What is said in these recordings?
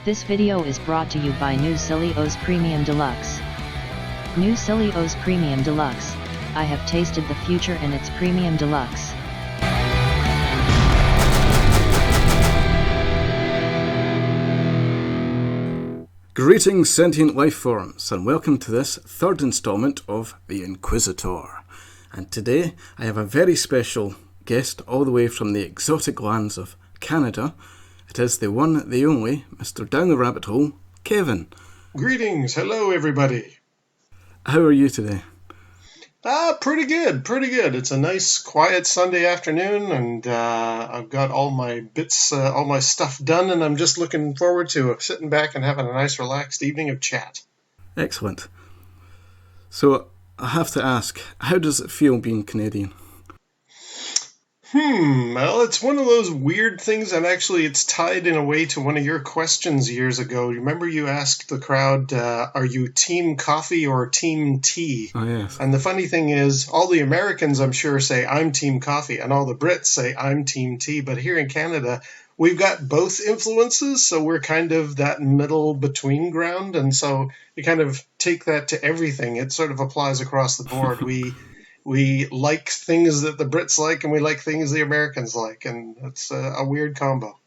This video is brought to you by New Silly O's Premium Deluxe. New Silly O's Premium Deluxe. I have tasted the future and it's Premium Deluxe. Greetings, sentient life forms, and welcome to this third installment of the InQuizitor. And today I have a very special guest all the way from the exotic lands of Canada. It is the one, the only, Mr. Down the Rabbit Hole, Kevin. Greetings. Hello, everybody. How are you today? Pretty good. It's a nice, quiet Sunday afternoon, and I've got all my bits, all my stuff done, and I'm just looking forward to sitting back and having a nice, relaxed evening of chat. Excellent. So, I have to ask, how does it feel being Canadian? Well, it's one of those weird things, and actually it's tied in a way to one of your questions years ago. Remember you asked the crowd, are you team coffee or team tea? Oh, yes. And the funny thing is, all the Americans, I'm sure, say, I'm team coffee, and all the Brits say, I'm team tea. But here in Canada, we've got both influences, so we're kind of that middle between ground, and so you kind of take that to everything. It sort of applies across the board. We like things that the Brits like, and we like things the Americans like, and it's a weird combo.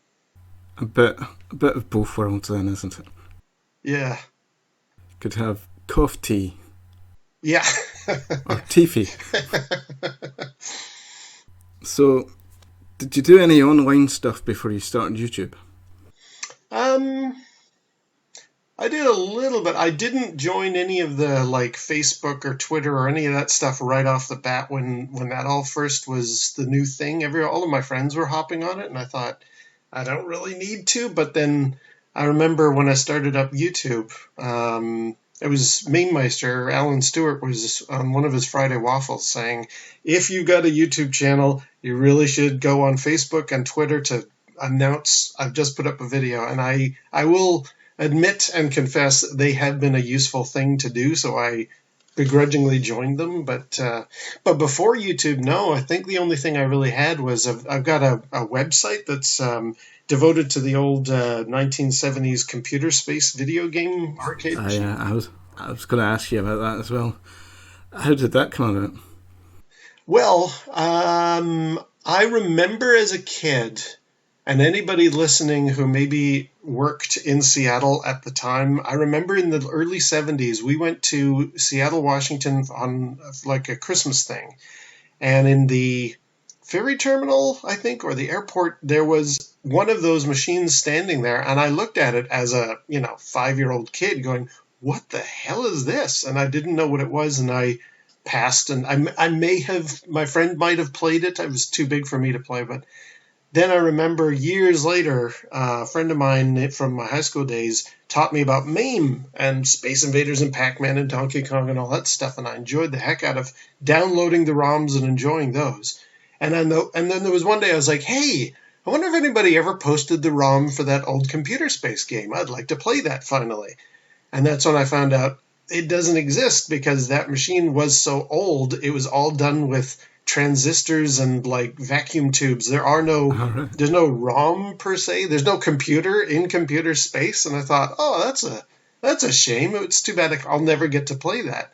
A bit of both worlds then, isn't it? Yeah. Could have cough tea. Yeah. Or teefy. So, did you do any online stuff before you started YouTube? I did a little bit. I didn't join any of the Facebook or Twitter or any of that stuff right off the bat when that all first was the new thing. All of my friends were hopping on it, and I thought, I don't really need to. But then I remember when I started up YouTube, it was Meme Meister, Alan Stewart, was on one of his Friday Waffles saying, if you got a YouTube channel, you really should go on Facebook and Twitter to announce, I've just put up a video. And I will admit and confess they have been a useful thing to do, so I begrudgingly joined them. But before YouTube, no, I think the only thing I really had was I've got a website that's devoted to the old 1970s computer space video game arcade machine. Yeah, I was going to ask you about that as well. How did that come about? Well, I remember as a kid, and anybody listening who maybe worked in Seattle at the time, I remember in the early 70s, we went to Seattle, Washington on like a Christmas thing. And in the ferry terminal, I think, or the airport, there was one of those machines standing there. And I looked at it as a, 5-year-old kid going, what the hell is this? And I didn't know what it was. And I passed, and my friend might have played it. It was too big for me to play, but then I remember years later, a friend of mine from my high school days taught me about MAME and Space Invaders and Pac-Man and Donkey Kong and all that stuff, and I enjoyed the heck out of downloading the ROMs and enjoying those. And then there was one day I was like, hey, I wonder if anybody ever posted the ROM for that old computer space game. I'd like to play that finally. And that's when I found out it doesn't exist because that machine was so old. It was all done with transistors and vacuum tubes. There's no ROM per se. There's no computer in computer space. And I thought, oh, that's a shame. It's too bad I'll never get to play that.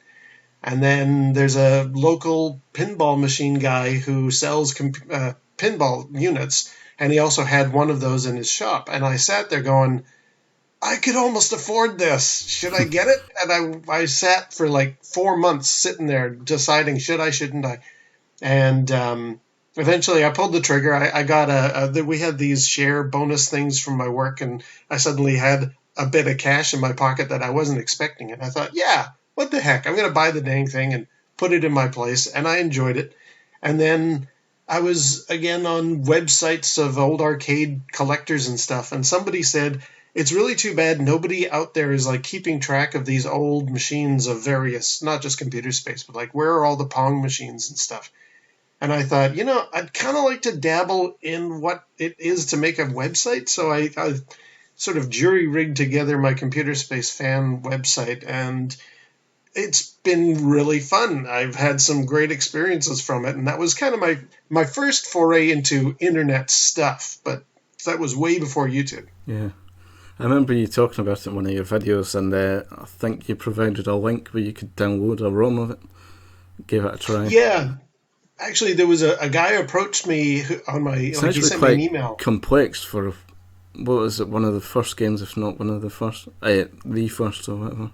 And then there's a local pinball machine guy who sells pinball units, and he also had one of those in his shop. And I sat there going, I could almost afford this. Should I get it? And I sat for 4 months sitting there deciding, should I, shouldn't I? And eventually I pulled the trigger. I got we had these share bonus things from my work, and I suddenly had a bit of cash in my pocket that I wasn't expecting. And I thought, yeah, what the heck? I'm going to buy the dang thing and put it in my place. And I enjoyed it. And then I was again on websites of old arcade collectors and stuff. And somebody said, it's really too bad nobody out there is keeping track of these old machines of various, not just computer space, but where are all the Pong machines and stuff? And I thought, I'd kind of like to dabble in what it is to make a website. So I sort of jury-rigged together my computer space fan website, and it's been really fun. I've had some great experiences from it, and that was kind of my first foray into internet stuff, but that was way before YouTube. Yeah. I remember you talking about it in one of your videos, and I think you provided a link where you could download a ROM of it. Give it a try. Yeah, actually, there was a guy approached me on It's he actually sent me an quite email. complex for, what was it, one of the first games, if not one of the first, the first or whatever.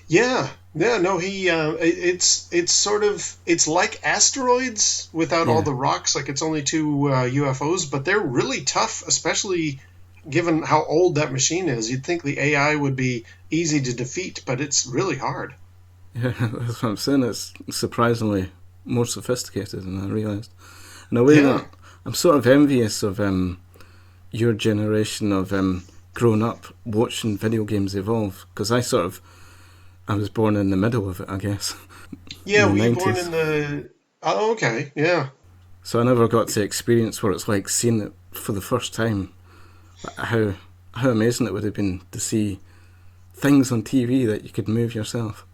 Yeah, yeah, no, it's sort of, it's like asteroids without all Yeah. the rocks. Like it's only two UFOs, but they're really tough, especially given how old that machine is. You'd think the AI would be easy to defeat, but it's really hard. Yeah, that's what I'm saying. It's surprisingly more sophisticated than I realised. In a way Yeah, that I'm sort of envious of your generation of grown up watching video games evolve, because I was born in the middle of it, I guess, in yeah. the Were you born 90s. in the? Oh, okay, yeah, So I never got to experience what it's like seeing it for the first time. How how amazing it would have been to see things on TV that you could move yourself.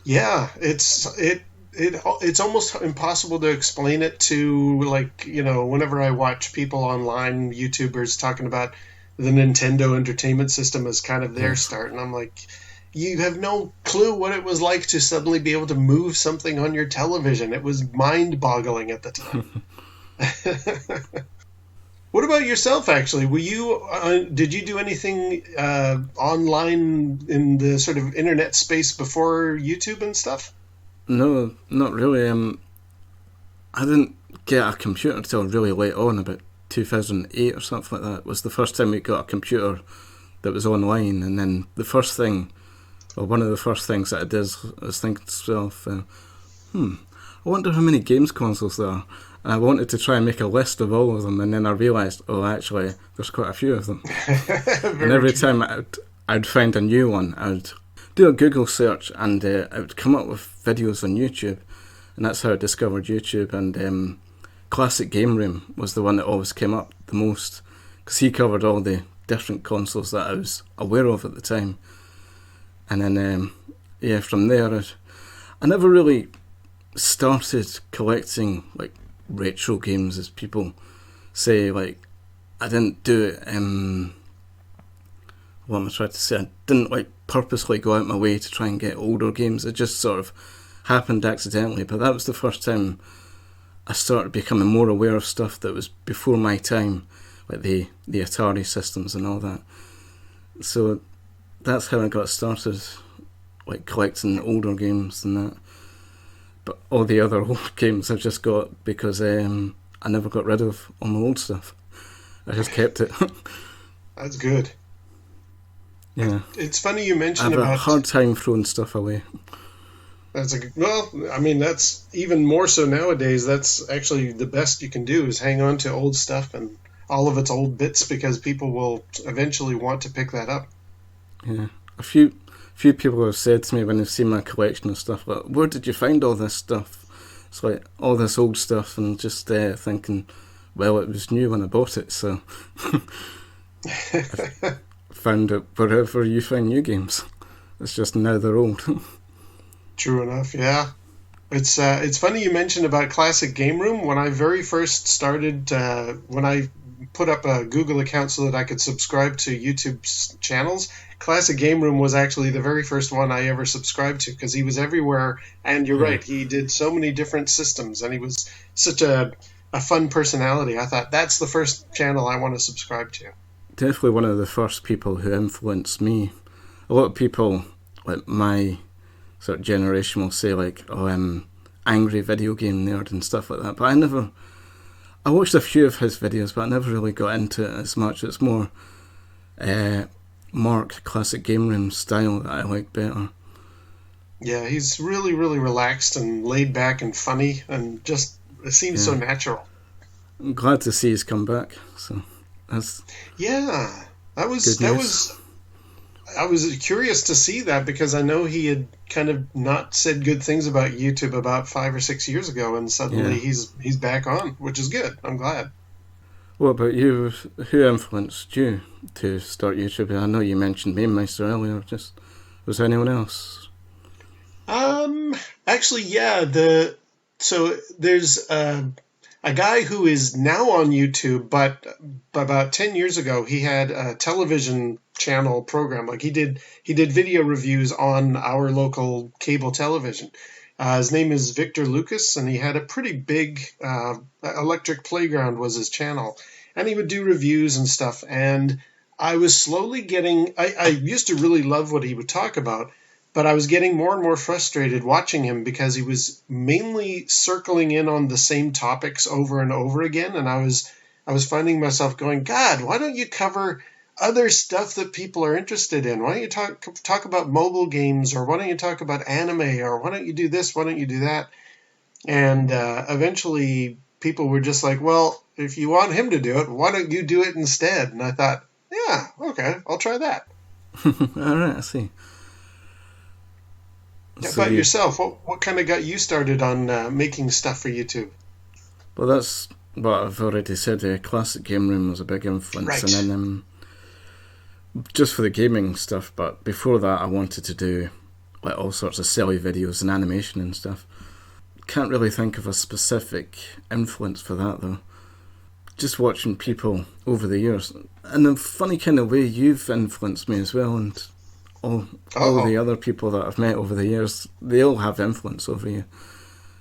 yeah. It's almost impossible to explain it to, like, whenever I watch people online, YouTubers talking about the Nintendo Entertainment System as kind of their Yes. start, and I'm like, you have no clue what it was like to suddenly be able to move something on your television. It was mind-boggling at the time. What about yourself, actually? Did you do anything online in the sort of internet space before YouTube and stuff? No, not really. I didn't get a computer until really late on, about 2008 or something like that. It was the first time we got a computer that was online, and then the first thing, or one of the first things that I did was thinking to myself, I wonder how many games consoles there are. And I wanted to try and make a list of all of them, and then I realised, oh, actually, there's quite a few of them. And Very every true. time I'd find a new one, I'd do a Google search, and it would come up with videos on YouTube, and that's how I discovered YouTube. And Classic Game Room was the one that always came up the most, because he covered all the different consoles that I was aware of at the time. And then, yeah, from there, I never really started collecting like retro games, as people say. Like, I didn't do it. What am I trying to say? I didn't like purposely go out my way to try and get older games. It just sort of happened accidentally. But that was the first time I started becoming more aware of stuff that was before my time, like the Atari systems and all that. So that's how I got started, like collecting older games and that. But all the other old games I've just got because I never got rid of all my old stuff. I just kept it. That's good. Yeah. It's funny you I mentioned have a about. hard time throwing stuff away. Well, I mean, that's even more so nowadays. That's actually the best you can do is hang on to old stuff and all of its old bits, because people will eventually want to pick that up. Yeah. A few people have said to me when they've seen my collection of stuff, like, where did you find all this stuff? It's like all this old stuff, and just thinking, well, it was new when I bought it, so found it wherever you find new games. It's just now they're old. True enough, yeah. It's funny you mentioned about Classic Game Room. When I very first started, when I put up a Google account so that I could subscribe to YouTube's channels, Classic Game Room was actually the very first one I ever subscribed to, because he was everywhere. And you're Yeah. right, he did so many different systems, and he was such a fun personality. I thought that's the first channel I want to subscribe to. Definitely one of the first people who influenced me. A lot of people, like my sort of generation, will say like, oh, I'm angry video game nerd and stuff like that. But I watched a few of his videos, but I never really got into it as much. It's more Mark Classic Game Room style that I like better. Yeah, he's really, really relaxed and laid back and funny, and just it seems so Yeah. natural. I'm glad to see he's come back. So that's Yeah, good that news. was. I was curious to see that, because I know he had kind of not said good things about YouTube about 5 or 6 years ago, and suddenly Yeah. he's back on, which is good. I'm glad. What about you? Who influenced you to start YouTube? I know you mentioned Meme Meister earlier. Just was there anyone else? Um, Actually, yeah. So there's a guy who is now on YouTube, but about 10 years ago, he had a television channel program. Like he did video reviews on our local cable television. His name is Victor Lucas, and he had a pretty big Electric Playground was his channel, and he would do reviews and stuff. And I was slowly getting. I used to really love what he would talk about, but I was getting more and more frustrated watching him because he was mainly circling in on the same topics over and over again, and I was finding myself going, God, why don't you cover other stuff that people are interested in? Why don't you talk about mobile games, or why don't you talk about anime, or why don't you do this, why don't you do that? And eventually people were just like, well, if you want him to do it, why don't you do it instead? And I thought, yeah, okay, I'll try that. All right, I see. How about yourself? What kind of got you started on making stuff for YouTube? Well, that's what I've already said. The Classic Game Room was a big influence, Right. and then just for the gaming stuff. But before that, I wanted to do like all sorts of silly videos and animation and stuff. Can't really think of a specific influence for that though. Just watching people over the years, in a funny kind of way, you've influenced me as well, and all the other people that I've met over the years, they all have influence over you.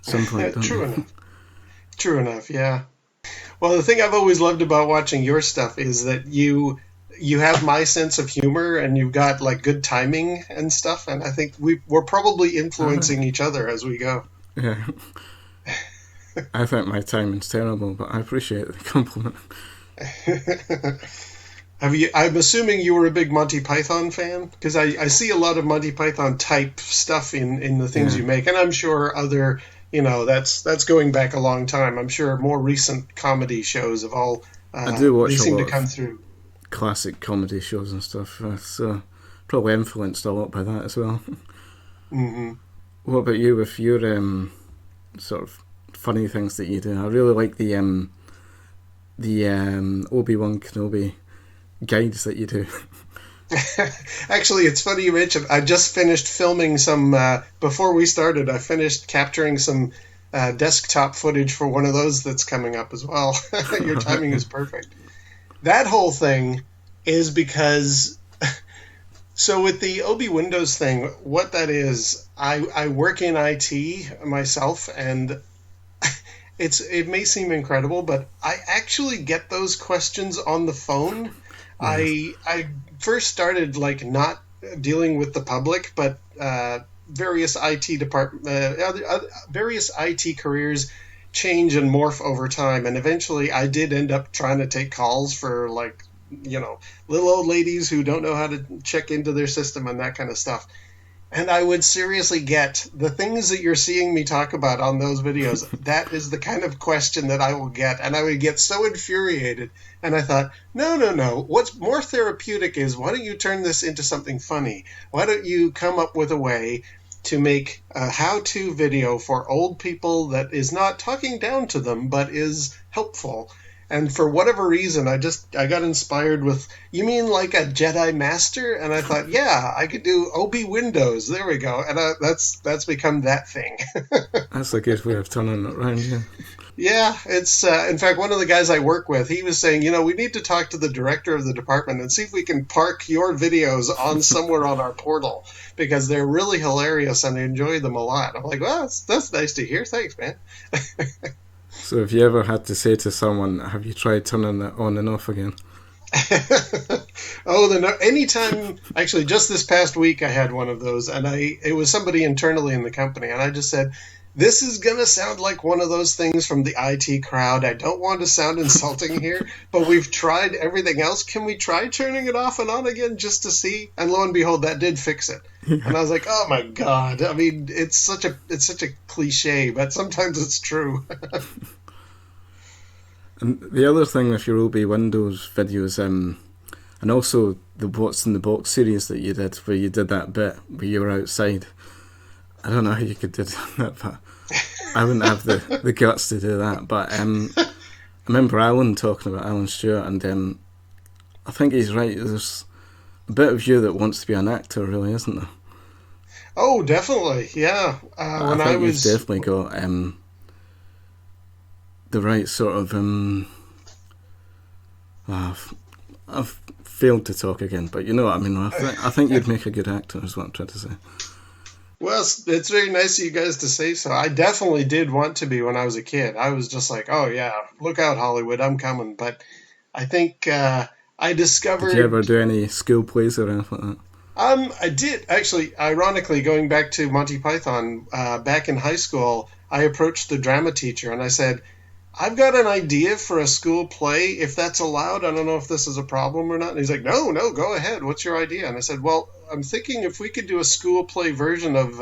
Some point, True enough. True enough, yeah. Well, the thing I've always loved about watching your stuff is that you have my sense of humor, and you've got like good timing and stuff, and I think we're probably influencing each other as we go. Yeah. I think my timing's terrible, but I appreciate the compliment. I'm assuming you were a big Monty Python fan, because I see a lot of Monty Python type stuff in the things you make, and I'm sure other, that's going back a long time. I'm sure more recent comedy shows have all I do watch they seem a lot to come of through. classic comedy shows and stuff, so probably influenced a lot by that as well. Mm-hmm. What about you with your sort of funny things that you do? I really like the Obi-Wan Kenobi guides that you do. Actually, it's funny you mentioned. I just finished filming some before we started. I finished capturing some desktop footage for one of those that's coming up as well. Your timing is perfect. That whole thing is because so with the Obi Windows thing, what that is, I work in IT myself, and it may seem incredible, but I actually get those questions on the phone. Yes. I first started like not dealing with the public, but various IT careers change and morph over time, and eventually I did end up trying to take calls for like little old ladies who don't know how to check into their system and that kind of stuff. And I would seriously get the things that you're seeing me talk about on those videos. That is the kind of question that I will get. And I would get so infuriated. And I thought, no. What's more therapeutic is, why don't you turn this into something funny? Why don't you come up with a way to make a how-to video for old people that is not talking down to them, but is helpful? And for whatever reason, I got inspired with, you mean like a Jedi Master? And I thought, yeah, I could do Obi Windows. There we go. And that's become that thing. That's a good way of turning it around, yeah. Yeah, it's in fact, one of the guys I work with, he was saying, we need to talk to the director of the department and see if we can park your videos on somewhere on our portal, because they're really hilarious and I enjoy them a lot. I'm like, well, that's nice to hear. Thanks, man. So have you ever had to say to someone, have you tried turning that on and off again? Anytime, actually just this past week I had one of those, and it was somebody internally in the company, and I just said, this is going to sound like one of those things from the IT crowd. I don't want to sound insulting here, but we've tried everything else. Can we try turning it off and on again just to see? And lo and behold, that did fix it. Yeah. And I was like, oh my God. I mean, it's such a cliche, but sometimes it's true. And the other thing with your Obi Windows videos, and also the What's in the Box series that you did, where you did that bit where you were outside. I don't know how you could do that, but I wouldn't have the guts to do that. But I remember Alan talking about Alan Stewart, and I think he's right. There's a bit of you that wants to be an actor, really, isn't there? Oh, definitely, yeah. You've definitely got the right sort of I've failed to talk again, but you know what I mean. I think you'd make a good actor, is what I'm trying to say. Well, it's very nice of you guys to say so. I definitely did want to be when I was a kid. I was just like, oh yeah, look out, Hollywood, I'm coming. But I think I discovered. Did you ever do any school plays or anything like that? I did actually. Ironically, going back to Monty Python, back in high school, I approached the drama teacher and I said, "I've got an idea for a school play. If that's allowed, I don't know if this is a problem or not." And he's like, "No, no, go ahead. What's your idea?" And I said, "Well, I'm thinking if we could do a school play version of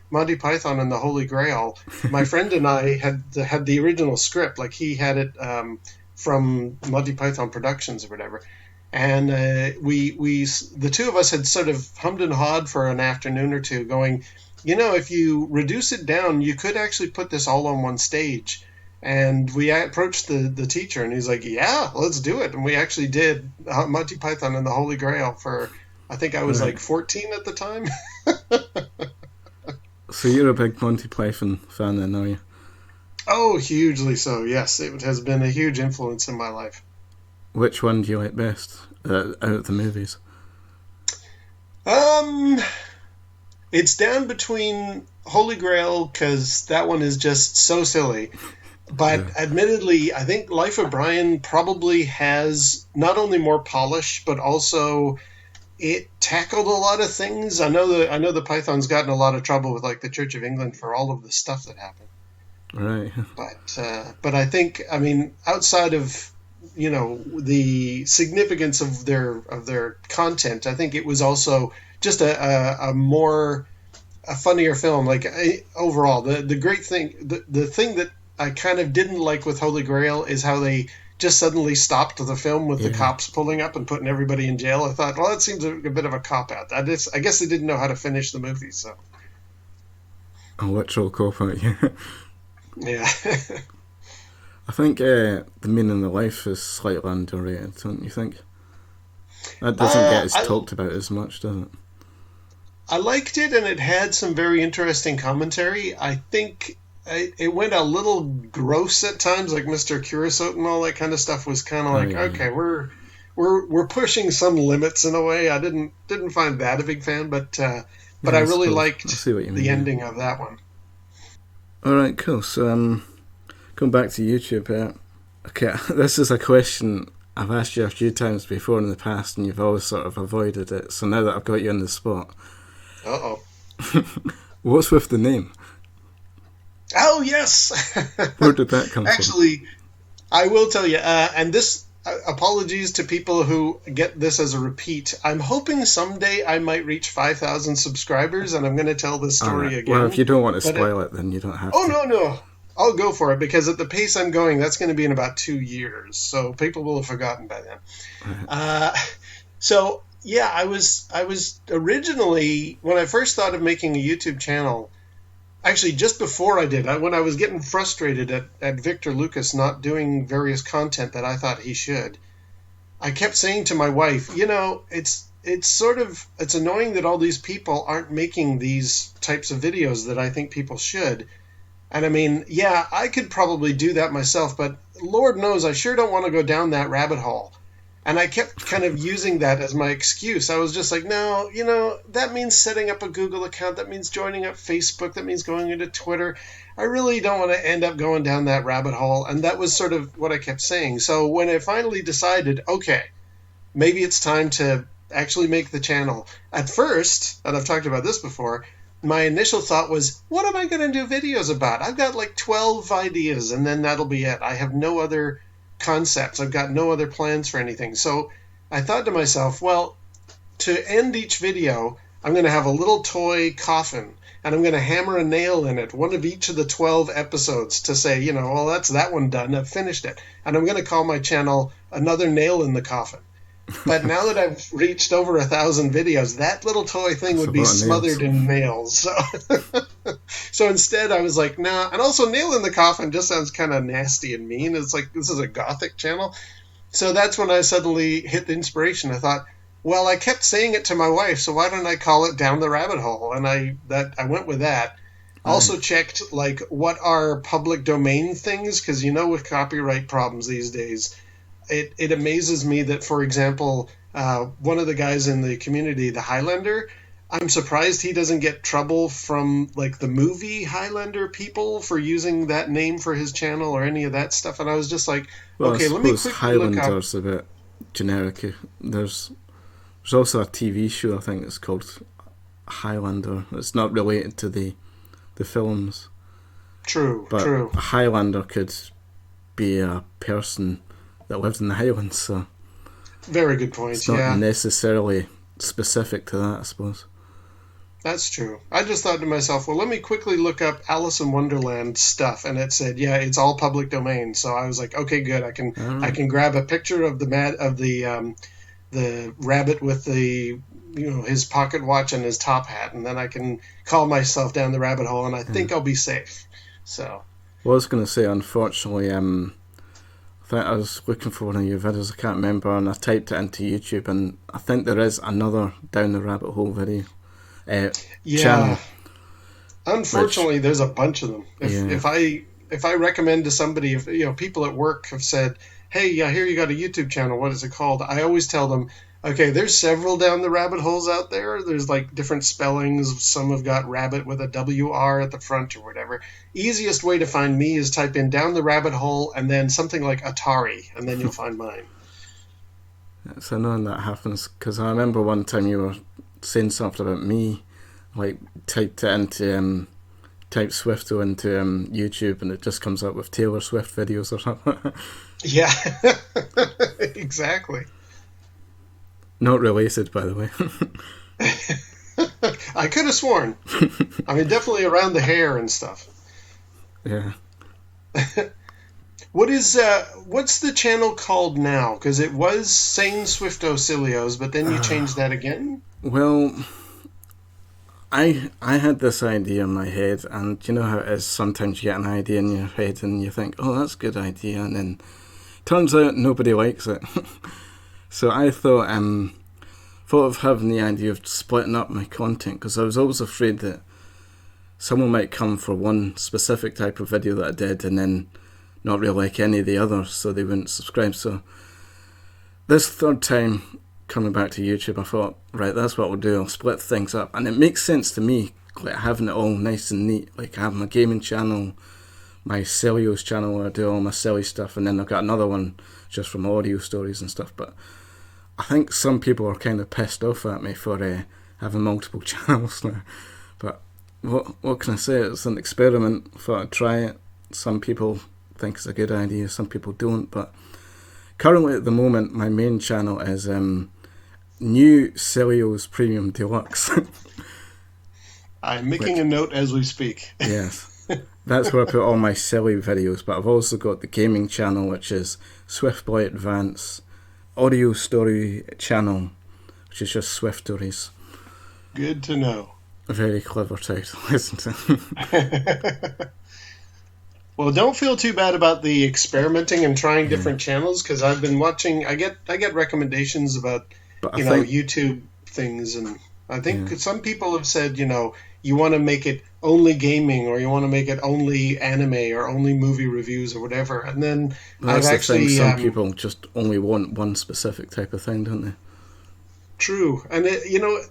Monty Python and the Holy Grail." My friend and I had the original script, like he had it from Monty Python Productions or whatever. And the two of us had sort of hummed and hawed for an afternoon or two, going, if you reduce it down, you could actually put this all on one stage. And we approached the teacher, and he's like, "Yeah, let's do it." And we actually did Monty Python and the Holy Grail for, I think I was like 14 at the time. So you're a big Monty Python fan then, are you? Oh, hugely so. Yes, it has been a huge influence in my life. Which one do you like best out of the movies? It's down between Holy Grail, because that one is just so silly. But Admittedly, I think Life of Brian probably has not only more polish, but also it tackled a lot of things. I know the Python's gotten a lot of trouble with like the Church of England for all of the stuff that happened. Right. But I think, I mean, outside of the significance of their content, I think it was also just a funnier film. Like overall, the great thing, the thing that I kind of didn't like with Holy Grail is how they just suddenly stopped the film with the cops pulling up and putting everybody in jail. I thought, well, that seems a bit of a cop-out. I guess they didn't know how to finish the movie, so. A literal cop-out, yeah. Yeah. I think the meaning of life is slightly underrated, don't you think? That doesn't get as talked about as much, does it? I liked it, and it had some very interesting commentary. I think it went a little gross at times, like Mr. Curacao and all that kind of stuff was kind of like, okay, we're pushing some limits in a way. I didn't find that a big fan, but I really liked the ending of that one. All right, cool. So going back to YouTube, okay, this is a question I've asked you a few times before in the past, and you've always sort of avoided it. So now that I've got you on the spot, what's with the name? Oh, yes. Where did that come from? Actually, I will tell you, and this, apologies to people who get this as a repeat. I'm hoping someday I might reach 5,000 subscribers, and I'm going to tell this story again. Well, if you don't want to spoil it, then you don't have to. Oh, no. I'll go for it, because at the pace I'm going, that's going to be in about 2 years. So people will have forgotten by then. So, yeah, I was originally, when I first thought of making a YouTube channel, actually, just before I did, when I was getting frustrated at Victor Lucas not doing various content that I thought he should, I kept saying to my wife, it's annoying that all these people aren't making these types of videos that I think people should. And I mean, yeah, I could probably do that myself, but Lord knows I sure don't want to go down that rabbit hole. And I kept kind of using that as my excuse. I was just like, no, that means setting up a Google account. That means joining up Facebook. That means going into Twitter. I really don't want to end up going down that rabbit hole. And that was sort of what I kept saying. So when I finally decided, okay, maybe it's time to actually make the channel. At first, and I've talked about this before, my initial thought was, what am I going to do videos about? I've got like 12 ideas, and then that'll be it. I have no other concepts. I've got no other plans for anything. So I thought to myself, well, to end each video, I'm going to have a little toy coffin, and I'm going to hammer a nail in it, one of each of the 12 episodes, to say, well, that's that one done. I've finished it. And I'm going to call my channel Another Nail in the Coffin. But now that I've reached over 1,000 videos, that little toy thing would be smothered in nails. So instead I was like, nah. And also, nail in the coffin just sounds kind of nasty and mean. It's like, this is a gothic channel. So that's when I suddenly hit the inspiration. I thought, well, I kept saying it to my wife, so why don't I call it Down the Rabbit Hole? And I went with that. Also checked like what are public domain things, because with copyright problems these days, it amazes me that, for example, one of the guys in the community, the Highlander, I'm surprised he doesn't get trouble from like the movie Highlander people for using that name for his channel or any of that stuff. And I was just like, Well, I okay, let me suppose quickly look up. Highlander's a bit generic. There's also a TV show, I think it's called Highlander. It's not related to the films. True, But true. a Highlander could be a person that lived in the Highlands, so Very good point. it's not Yeah, necessarily specific to that, I suppose. that's true. I just thought to myself, well, let me quickly look up Alice in Wonderland stuff, and it said, yeah, it's all public domain. So I was like, okay, good. I can Alright. grab a picture of the rabbit with the his pocket watch and his top hat, and then I can call myself down the rabbit hole, and I think I'll be safe. So Well, I was going to say, unfortunately, I think I was looking for one of your videos, I can't remember, and I typed it into YouTube, and I think there is another Down the Rabbit Hole video yeah, channel. unfortunately, there's a bunch of them. Yeah. If I recommend to somebody, if people at work have said, "Hey, yeah, here you got a YouTube channel. What is it called?" I always tell them, "Okay, there's several down the rabbit holes out there. There's like different spellings. Some have got rabbit with a WR at the front or whatever. Easiest way to find me is type in down the rabbit hole and then something like Atari, and then you'll find mine." It's annoying that happens, because I remember one time you were saying something about me, like typed Swifto into YouTube, and it just comes up with Taylor Swift videos or something. Yeah, exactly. Not related, by the way. I could have sworn. I mean, definitely around the hair and stuff. Yeah. What's the channel called now? Because it was Sane Swifto Cilios, but then you changed that again? Well, I had this idea in my head, and you know how it is, sometimes you get an idea in your head and you think, oh, that's a good idea, and then turns out nobody likes it. So I thought of having the idea of splitting up my content, because I was always afraid that someone might come for one specific type of video that I did and then not really like any of the others, so they wouldn't subscribe. So this third time coming back to YouTube, I thought, right, that's what we'll do. I'll split things up, and it makes sense to me, like having it all nice and neat, like having my gaming channel, my Celios channel where I do all my silly stuff, and then I've got another one just from audio stories and stuff. But I think some people are kind of pissed off at me for having multiple channels now. But what can I say? It's an experiment. I thought I'd try it. Some people think it's a good idea, some people don't. But currently at the moment, my main channel is New Celios Premium Deluxe. I'm making a note as we speak. Yes. That's where I put all my silly videos, but I've also got the gaming channel, which is Swiftboy Advance, audio story channel, which is just Swift Stories. Good to know. A very clever title, isn't it? Well, don't feel too bad about the experimenting and trying different channels, because I've been watching. I get recommendations about But I think YouTube things, and I think some people have said you want to make it only gaming, or you want to make it only anime or only movie reviews or whatever, and then that's I've the actually thing. Some people just only want one specific type of thing, don't they? True, and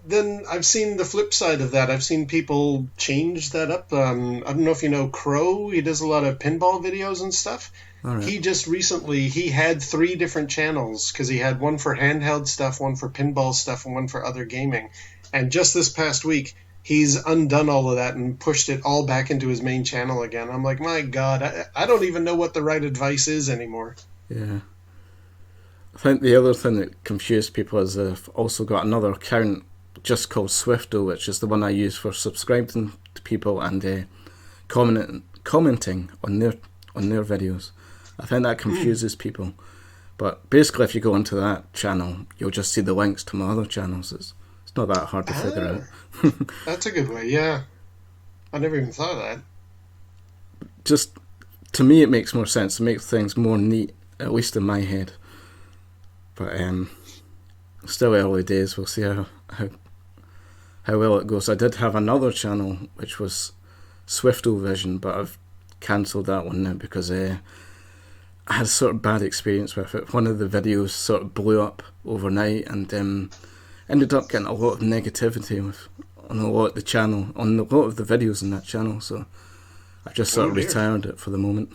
then I've seen the flip side of that. I've seen people change that up. I don't know if you know Crow. He does a lot of pinball videos and stuff. All right. He just recently he had 3 different channels, because he had one for handheld stuff, one for pinball stuff, and one for other gaming. And just this past week, he's undone all of that and pushed it all back into his main channel again. I'm like, my God, I don't even know what the right advice is anymore. Yeah. I think the other thing that confused people is I've also got another account just called Swifto, which is the one I use for subscribing to people and commenting on their videos. I think that confuses people. But basically, if you go into that channel, you'll just see the links to my other channels. It's not that hard to figure out. That's a good way, yeah. I never even thought of that. Just, to me, it makes more sense. It makes things more neat, at least in my head. But still early days. We'll see how well it goes. I did have another channel which was Swifto Vision, but I've cancelled that one now because I had a sort of bad experience with it. One of the videos sort of blew up overnight and ended up getting a lot of negativity on a lot of the channel, on a lot of the videos in that channel, so I just sort of retired it for the moment.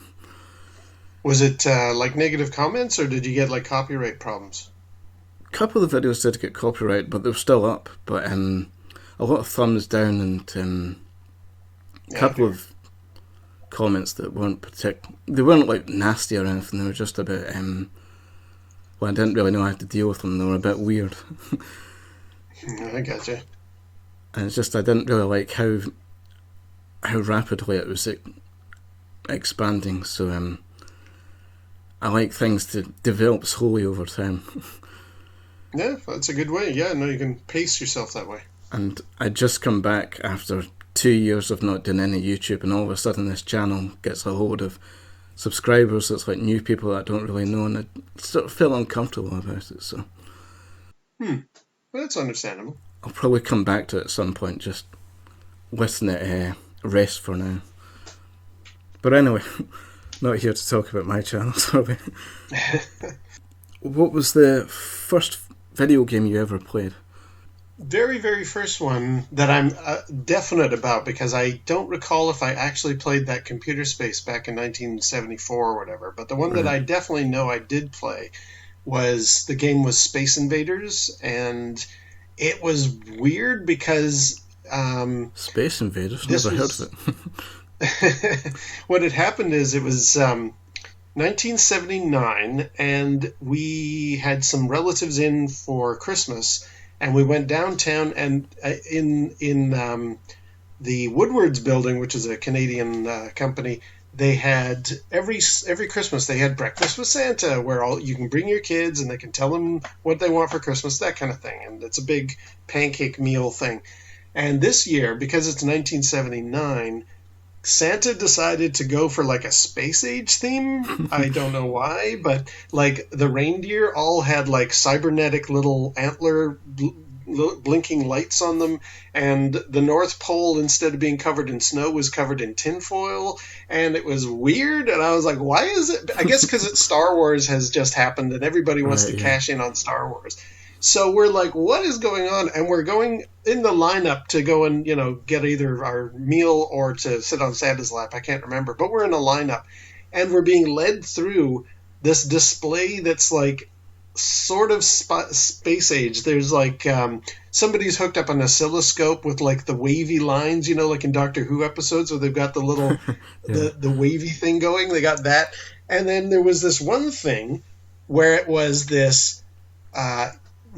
Was it like negative comments, or did you get like copyright problems? A couple of the videos did get copyright, but they were still up, but a lot of thumbs down and a couple of comments that weren't they weren't like nasty or anything, they were just a bit well, I didn't really know how to deal with them, they were a bit weird. I gotcha. And it's just I didn't really like how rapidly it was expanding, so I like things to develop slowly over time. Yeah, that's a good way. Yeah, no, you can pace yourself that way. And I'd just come back after 2 years of not doing any YouTube, and all of a sudden this channel gets a load of subscribers that's like new people that I don't really know, and I sort of feel uncomfortable about it, so... Well, that's understandable. I'll probably come back to it at some point, just letting it rest for now. But anyway, not here to talk about my channel, sorry. What was the first video game you ever played? Very, very first one that I'm definite about, because I don't recall if I actually played that Computer Space back in 1974 or whatever, but the one that I definitely know I did play was Space Invaders, and it was weird because... Space Invaders? Never heard of it. What had happened is it was 1979, and we had some relatives in for Christmas, and we went downtown, and in the Woodward's building, which is a Canadian company, they had every Christmas they had breakfast with Santa, where you can bring your kids and they can tell them what they want for Christmas, that kind of thing, and it's a big pancake meal thing. And this year, because it's 1979, Santa decided to go for like a space age theme. I don't know why, but like the reindeer all had like cybernetic little antler blinking lights on them, and the North Pole, instead of being covered in snow, was covered in tinfoil, and it was weird. And I was like, why is it? I guess because Star Wars has just happened and everybody wants to cash in on Star Wars. So we're like, what is going on? And we're going in the lineup to go and, get either our meal or to sit on Santa's lap. I can't remember. But we're in a lineup. And we're being led through this display that's like sort of space age. There's like somebody's hooked up an oscilloscope with like the wavy lines, like in Doctor Who episodes where they've got the little, the wavy thing going. They got that. And then there was this one thing where it was this...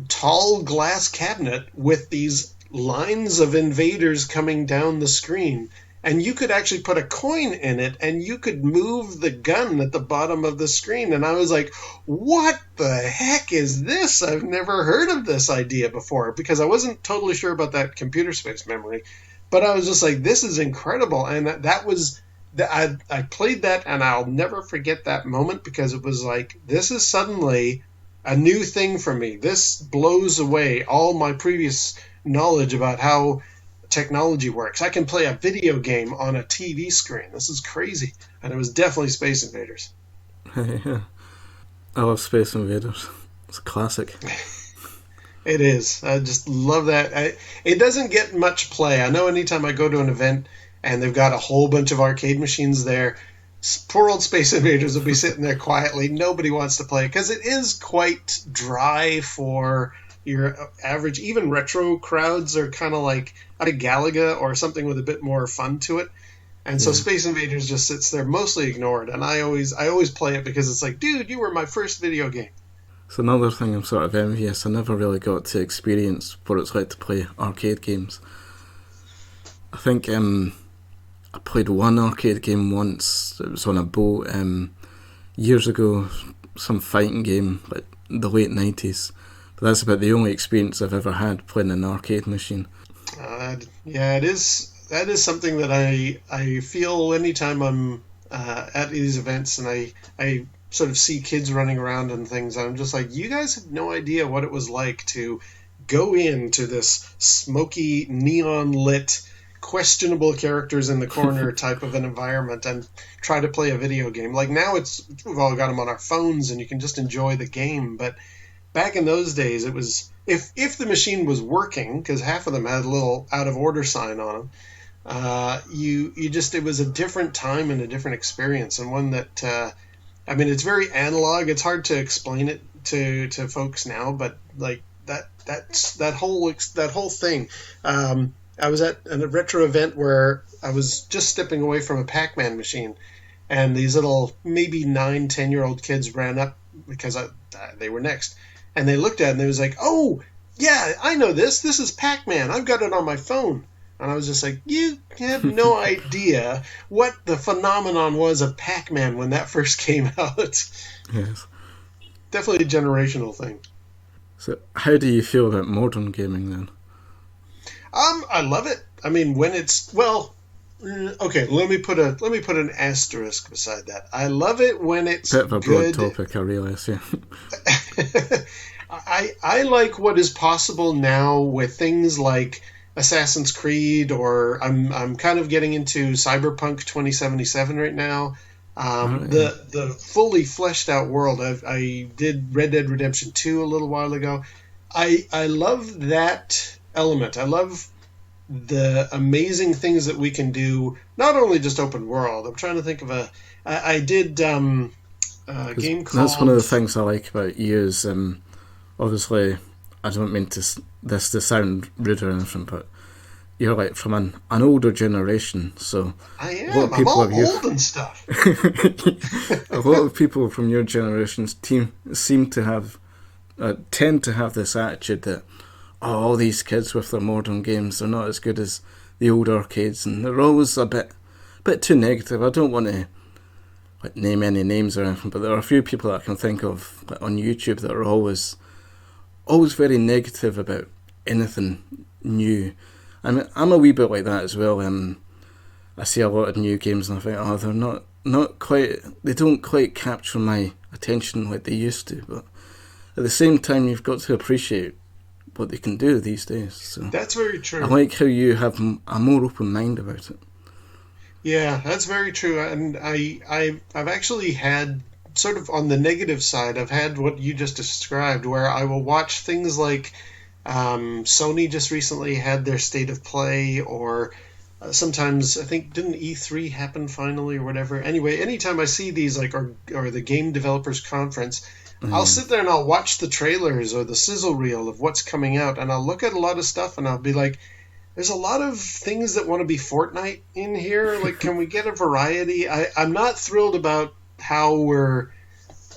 tall glass cabinet with these lines of invaders coming down the screen, and you could actually put a coin in it and you could move the gun at the bottom of the screen. And I was like, what the heck is this? I've never heard of this idea before, because I wasn't totally sure about that Computer Space memory, but I was just like, this is incredible. And that was I played that, and I'll never forget that moment, because it was like, this is suddenly a new thing for me. This blows away all my previous knowledge about how technology works. I can play a video game on a TV screen. This is crazy. And it was definitely Space Invaders. Yeah. I love Space Invaders. It's a classic. It is. I just love that. It doesn't get much play. I know anytime I go to an event and they've got a whole bunch of arcade machines there, poor old Space Invaders will be sitting there quietly. Nobody wants to play it because it is quite dry for your average. Even retro crowds are kind of like at a Galaga or something with a bit more fun to it. And so Space Invaders just sits there mostly ignored. And I always play it because it's like, dude, you were my first video game. It's another thing I'm sort of envious. I never really got to experience what it's like to play arcade games. I think I played one arcade game once. It was on a boat years ago, some fighting game, like the late 90s. But that's about the only experience I've ever had playing an arcade machine. Yeah, it is. That is something that I feel anytime I'm at these events and I sort of see kids running around and things. I'm just like, you guys have no idea what it was like to go into this smoky, neon-lit questionable characters in the corner type of an environment and try to play a video game. Like now we've all got them on our phones and you can just enjoy the game. But back in those days, it was if the machine was working, because half of them had a little out of order sign on them. It was a different time and a different experience, and one that it's very analog. It's hard to explain it to folks now, but like that whole thing. I was at a retro event where I was just stepping away from a Pac-Man machine, and these little maybe 9-10-year-old kids ran up because they were next, and they looked at it and they was like, "Oh yeah, I know this. This is Pac-Man. I've got it on my phone." And I was just like, you have no idea what the phenomenon was of Pac-Man when that first came out. Yes. Definitely a generational thing. So how do you feel about modern gaming then? I love it. I mean, when it's okay. Let me put an asterisk beside that. I love it when it's bit of a broad good. topic, I realise. Yeah. I like what is possible now with things like Assassin's Creed, or I'm kind of getting into Cyberpunk 2077 right now. The fully fleshed out world. I did Red Dead Redemption 2 a little while ago. I love that element. I love the amazing things that we can do. Not only just open world. I'm trying to think of I did a game called. That's one of the things I like about you is obviously I don't mean this to sound rude or anything, but you're like from an older generation, so I am. I'm all old and stuff. A lot of people from your generation's seem to have tend to have this attitude that all these kids with their modern games are not as good as the old arcades, and they're always a bit too negative. I don't want to name any names or anything, but there are a few people that I can think of on YouTube that are always very negative about anything new. I mean, I'm a wee bit like that as well. I see a lot of new games and I think, they're not quite, they don't quite capture my attention like they used to. But at the same time, you've got to appreciate what they can do these days. So that's very true. I like how you have a more open mind about it. Yeah, that's very true. And I've actually had, sort of on the negative side, I've had what you just described, where I will watch things like Sony just recently had their State of Play, or sometimes I think didn't E3 happen finally or whatever. Anyway, anytime I see these or the Game Developers Conference, I'll sit there and I'll watch the trailers or the sizzle reel of what's coming out, and I'll look at a lot of stuff and I'll be like, there's a lot of things that want to be Fortnite in here. Like, can we get a variety? I'm not thrilled about how we're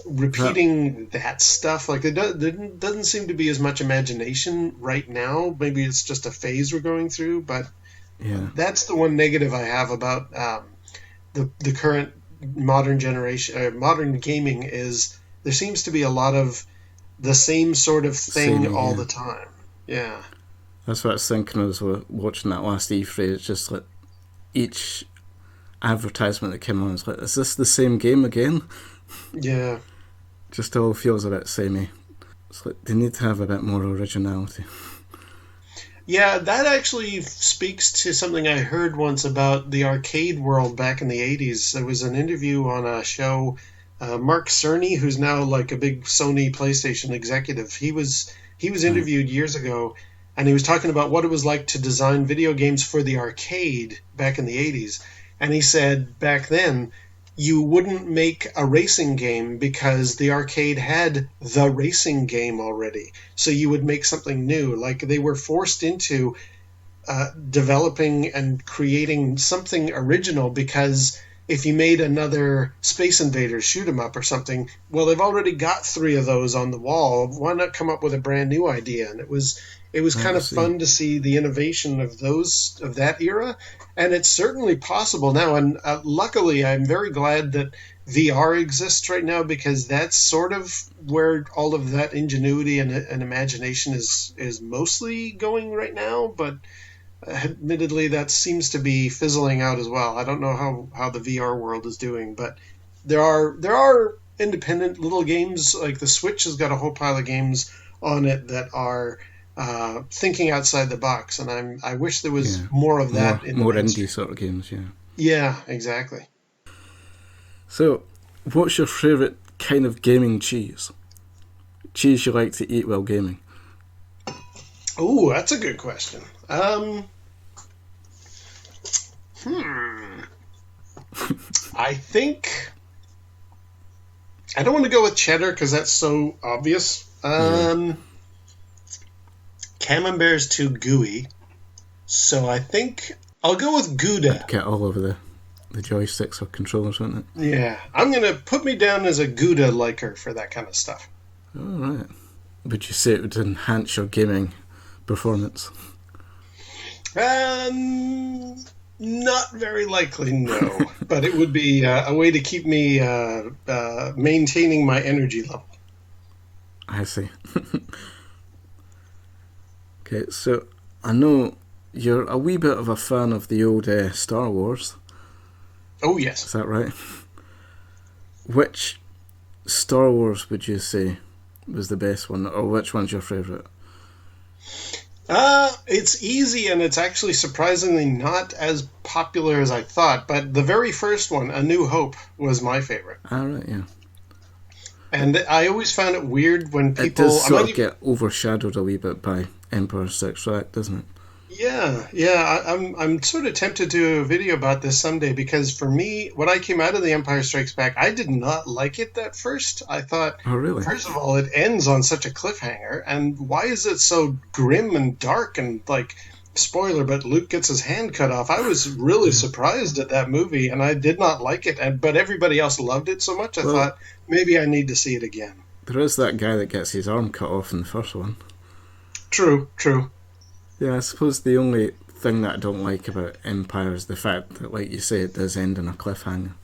repeating that stuff. Like, there doesn't seem to be as much imagination right now. Maybe it's just a phase we're going through, but yeah, that's the one negative I have about the current modern generation, modern gaming, is there seems to be a lot of the same sort of thing all the time. Yeah. That's what I was thinking as we were watching that last E3. It's just like each advertisement that came on, it's like, is this the same game again? Yeah. Just all feels a bit samey. It's like they need to have a bit more originality. Yeah, that actually speaks to something I heard once about the arcade world back in the 80s. There was an interview on a show. Mark Cerny, who's now like a big Sony PlayStation executive, he was interviewed years ago, and he was talking about what it was like to design video games for the arcade back in the 80s. And he said back then, you wouldn't make a racing game because the arcade had the racing game already. So you would make something new. Like, they were forced into developing and creating something original, because if you made another Space Invaders shoot 'em up or something, well, they've already got 3 of those on the wall. Why not come up with a brand new idea? And it was kind of fun to see the innovation of that era, and it's certainly possible now. And luckily, I'm very glad that VR exists right now, because that's sort of where all of that ingenuity and imagination is mostly going right now. But admittedly, that seems to be fizzling out as well. I don't know how the VR world is doing, but there are independent little games. Like the Switch has got a whole pile of games on it that are thinking outside the box, and I wish there was more of that in the more mainstream. indie sort of games. Yeah. Yeah, exactly. So, what's your favourite kind of gaming cheese? Cheese you like to eat while gaming? Oh, that's a good question. I think I don't want to go with cheddar because that's so obvious. Camembert's too gooey, so I think I'll go with Gouda. It'd get all over the joysticks or controllers, wouldn't it? Yeah, I'm gonna put me down as a Gouda liker for that kind of stuff. All right. Would you say it would enhance your gaming performance? Not very likely, no. But it would be a way to keep me maintaining my energy level. I see. Okay, so I know you're a wee bit of a fan of the old Star Wars. Oh, yes. Is that right? Which Star Wars would you say was the best one, or which one's your favourite? It's easy, and it's actually surprisingly not as popular as I thought. But the very first one, A New Hope, was my favorite. Ah, right, yeah. And I always found it weird when people... It does sort of get overshadowed a wee bit by Empire Strikes Back, doesn't it? Yeah. I'm sort of tempted to do a video about this someday, because for me, when I came out of The Empire Strikes Back, I did not like it at first. I thought, oh, really? First of all, it ends on such a cliffhanger, and why is it so grim and dark and, like, spoiler, but Luke gets his hand cut off. I was really surprised at that movie, and I did not like it, but everybody else loved it so much, I thought, maybe I need to see it again. There is that guy that gets his arm cut off in the first one. True. Yeah, I suppose the only thing that I don't like about Empire is the fact that, like you say, it does end on a cliffhanger.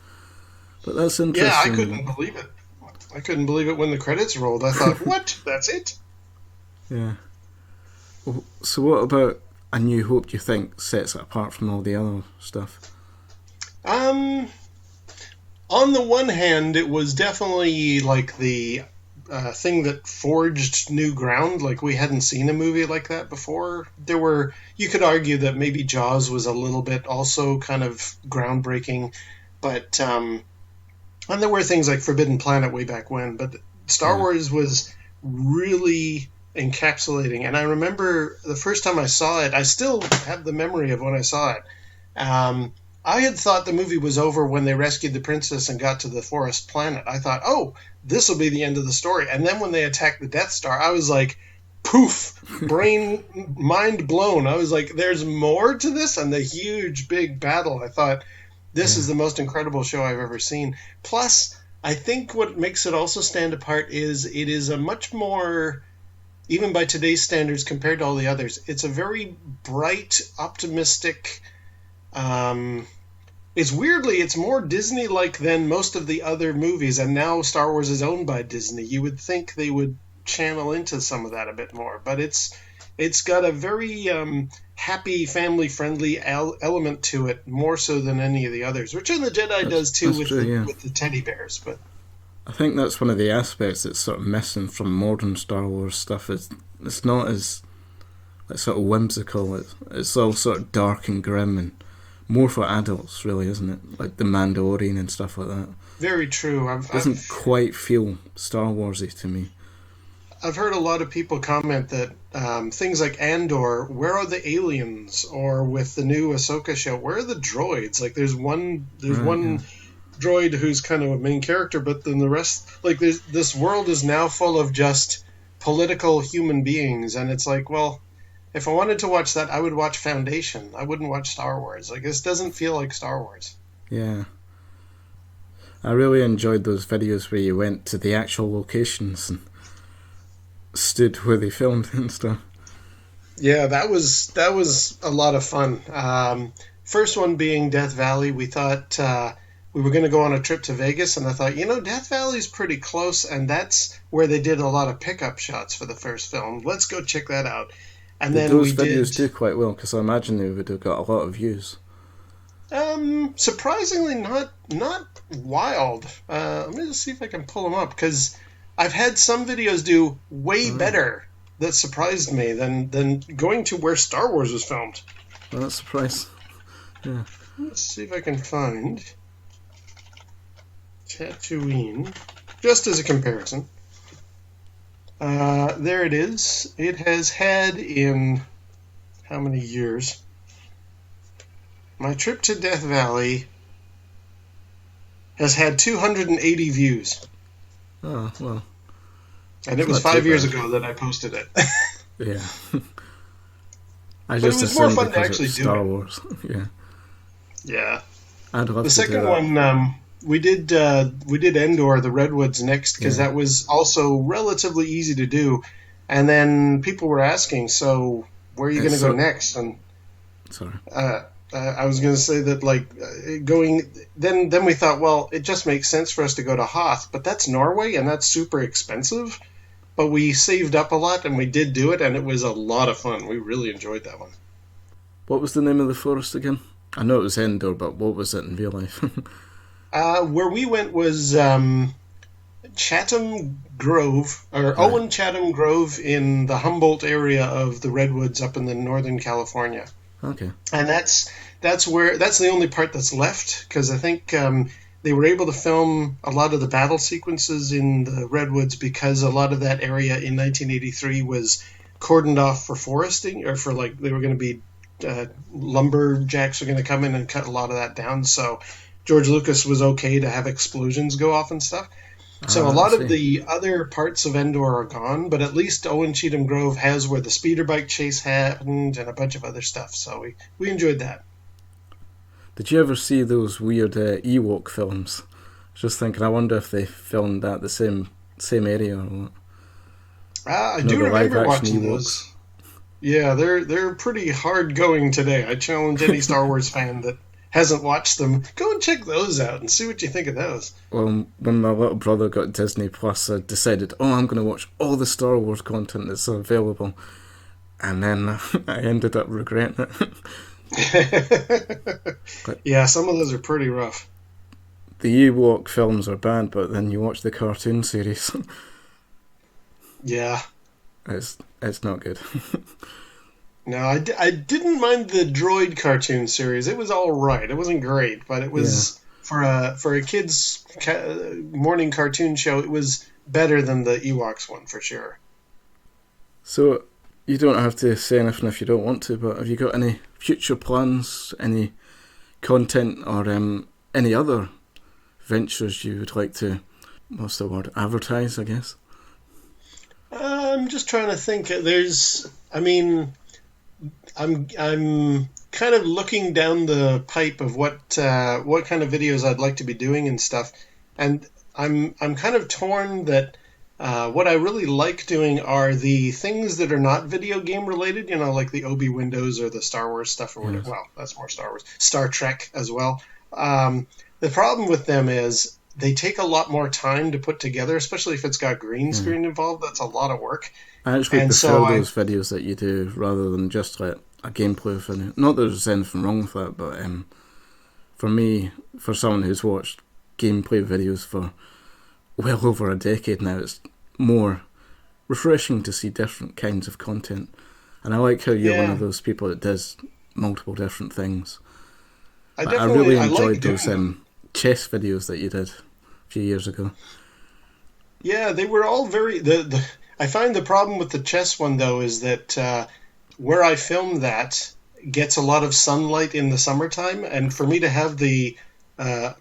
But that's interesting. Yeah, I couldn't believe it. I couldn't believe it when the credits rolled. I thought, what? That's it? Yeah. So what about A New Hope, do you think, sets it apart from all the other stuff? On the one hand, it was definitely like the thing that forged new ground. Like, we hadn't seen a movie like that before. You could argue that maybe Jaws was a little bit also kind of groundbreaking, but and there were things like Forbidden Planet way back when, but Star Wars was really encapsulating. And I remember the first time I saw it, I still have the memory of when I saw it. I had thought the movie was over when they rescued the princess and got to the forest planet. I thought, oh, this will be the end of the story. And then when they attacked the Death Star, I was like, poof, mind blown. I was like, there's more to this? And the huge, big battle. I thought, this is the most incredible show I've ever seen. Plus, I think what makes it also stand apart is it is a much more, even by today's standards compared to all the others, it's a very bright, optimistic... it's more Disney-like than most of the other movies, and now Star Wars is owned by Disney. You would think they would channel into some of that a bit more, but it's got a very happy, family-friendly element to it, more so than any of the others. Return of the Jedi does too with the teddy bears, but I think that's one of the aspects that's sort of missing from modern Star Wars stuff. It's not as sort of whimsical. It's all sort of dark and grim and more for adults, really, isn't it? Like the Mandalorian and stuff like that. Very true. It doesn't quite feel Star Warsy to me. I've heard a lot of people comment that things like Andor, where are the aliens? Or with the new Ahsoka show, where are the droids? Like, there's one droid who's kind of a main character, but then the rest, like, this world is now full of just political human beings, and it's like, well, if I wanted to watch that, I would watch Foundation. I wouldn't watch Star Wars. Like, this doesn't feel like Star Wars. Yeah. I really enjoyed those videos where you went to the actual locations and stood where they filmed and stuff. Yeah, that was a lot of fun. First one being Death Valley. We thought we were going to go on a trip to Vegas, and I thought, Death Valley's pretty close, and that's where they did a lot of pickup shots for the first film. Let's go check that out. And then those videos do quite well, because I imagine they would have got a lot of views. Surprisingly not wild. Let me just see if I can pull them up, because I've had some videos do way better that surprised me than going to where Star Wars was filmed. Well, that's a surprise. Yeah. Let's see if I can find Tatooine, just as a comparison. There it is. It has had in how many years? My trip to Death Valley has had 280 views. Oh, well. And it was 5 years ago that I posted it. Yeah. I But just it was more assumed fun to because actually it's do Star it. Wars. Yeah. Yeah. I'd love The to do second that. one, we did Endor, the Redwoods next, because Yeah. that was also relatively easy to do. And then people were asking, so where are you going It's to go so... next? And Sorry. I was going to say that going then we thought, well, it just makes sense for us to go to Hoth, but that's Norway and that's super expensive. But we saved up a lot and we did do it, and it was a lot of fun. We really enjoyed that one. What was the name of the forest again? I know it was Endor, but what was it in real life? Where we went was Chatham Grove, or Right. Owen Chatham Grove in the Humboldt area of the Redwoods up in the Northern California. Okay. And that's the only part that's left, because I think they were able to film a lot of the battle sequences in the Redwoods because a lot of that area in 1983 was cordoned off for foresting, or for they were going to be lumberjacks were going to come in and cut a lot of that down. So George Lucas was okay to have explosions go off and stuff. So a I lot of see. the other parts of Endor are gone, but at least Owen Cheatham Grove has where the speeder bike chase happened and a bunch of other stuff. So we enjoyed that. Did you ever see those weird Ewok films? Just thinking, I wonder if they filmed that the same area or what. I You know, do the live remember action watching Ewoks. those. Yeah, they're pretty hard going today. I challenge any Star Wars fan that hasn't watched them, go and check those out and see what you think of those. Well, when my little brother got Disney Plus, I decided, I'm going to watch all the Star Wars content that's available. And then I ended up regretting it. But Yeah, some of those are pretty rough. the Ewok films are bad, but then you watch the cartoon series. Yeah. It's not good. No, I didn't mind the droid cartoon series. It was all right. It wasn't great, but it was for a kids morning cartoon show. It was better than the Ewoks one for sure. So, you don't have to say anything if you don't want to, but have you got any future plans, any content, or any other ventures you would like to, what's the word, advertise, I guess? I'm just trying to think. I'm kind of looking down the pipe of what kind of videos I'd like to be doing and stuff, and I'm kind of torn that what I really like doing are the things that are not video game related, like the Obi Windows or the Star Wars stuff or whatever. Yes. Well, that's more Star Wars, Star Trek as well. The problem with them is they take a lot more time to put together, especially if it's got green Yeah. screen involved. That's a lot of work. I actually And prefer so those videos that you do rather than just like a gameplay video. Not that there's anything wrong with that, but for me, for someone who's watched gameplay videos for well over a decade now, it's more refreshing to see different kinds of content. And I like how you're one of those people that does multiple different things. I really I like enjoyed doing those them. chess videos that you did a few years ago. Yeah, they were all I find the problem with the chess one though is that where I film that gets a lot of sunlight in the summertime, and for me to have the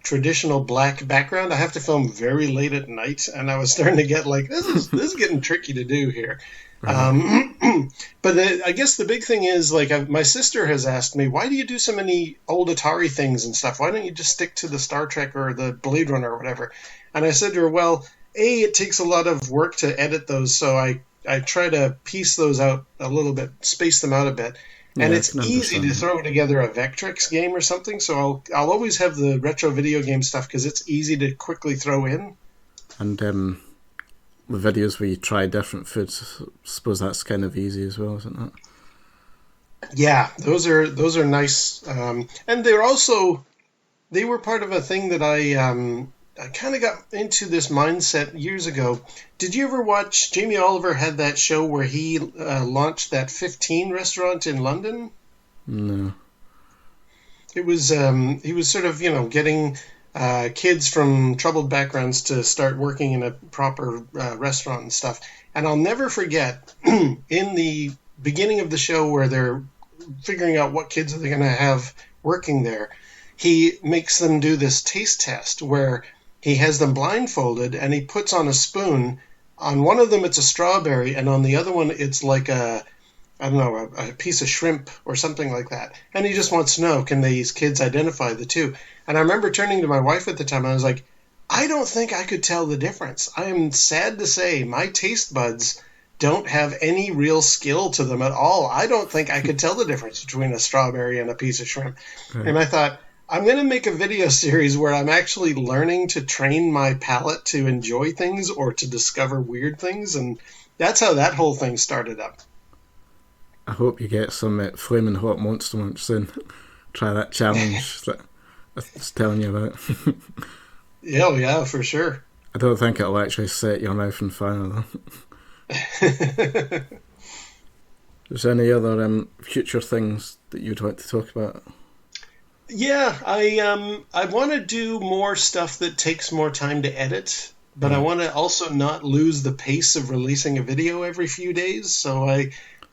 traditional black background, I have to film very late at night, and I was starting to get like this is getting tricky to do here. Right. But I guess the big thing is my sister has asked me, why do you do so many old Atari things and stuff? Why don't you just stick to the Star Trek or the Blade Runner or whatever? And I said to her, well, it takes a lot of work to edit those, so I try to piece those out a little bit, space them out a bit. And Yeah, I it's can easy understand to that. throw together a Vectrex game or something, so I'll always have the retro video game stuff because it's easy to quickly throw in. And the videos where you try different foods, I suppose that's kind of easy as well, isn't it? Yeah, those are nice, and they were part of a thing that I kind of got into this mindset years ago. Did you ever watch Jamie Oliver had that show where he launched that 15 restaurant in London? No. It was he was sort of getting kids from troubled backgrounds to start working in a proper restaurant and stuff. And I'll never forget in the beginning of the show where they're figuring out what kids are they going to have working there, he makes them do this taste test where he has them blindfolded and he puts on a spoon. On one of them it's a strawberry, and on the other one it's like I don't know, a piece of shrimp or something like that. And he just wants to know, can these kids identify the two? And I remember turning to my wife at the time and I was like, I don't think I could tell the difference. I am sad to say my taste buds don't have any real skill to them at all. I don't think I could tell the difference between a strawberry and a piece of shrimp. Right. And I thought, I'm going to make a video series where I'm actually learning to train my palate to enjoy things or to discover weird things. And that's how that whole thing started up. I hope you get some flaming hot monster munch soon. Try that challenge that I was telling you about. Yeah, oh yeah, for sure. I don't think it'll actually set your mouth on fire though. Is there any other future things that you'd like to talk about? Yeah, I want to do more stuff that takes more time to edit, but I want to also not lose the pace of releasing a video every few days. So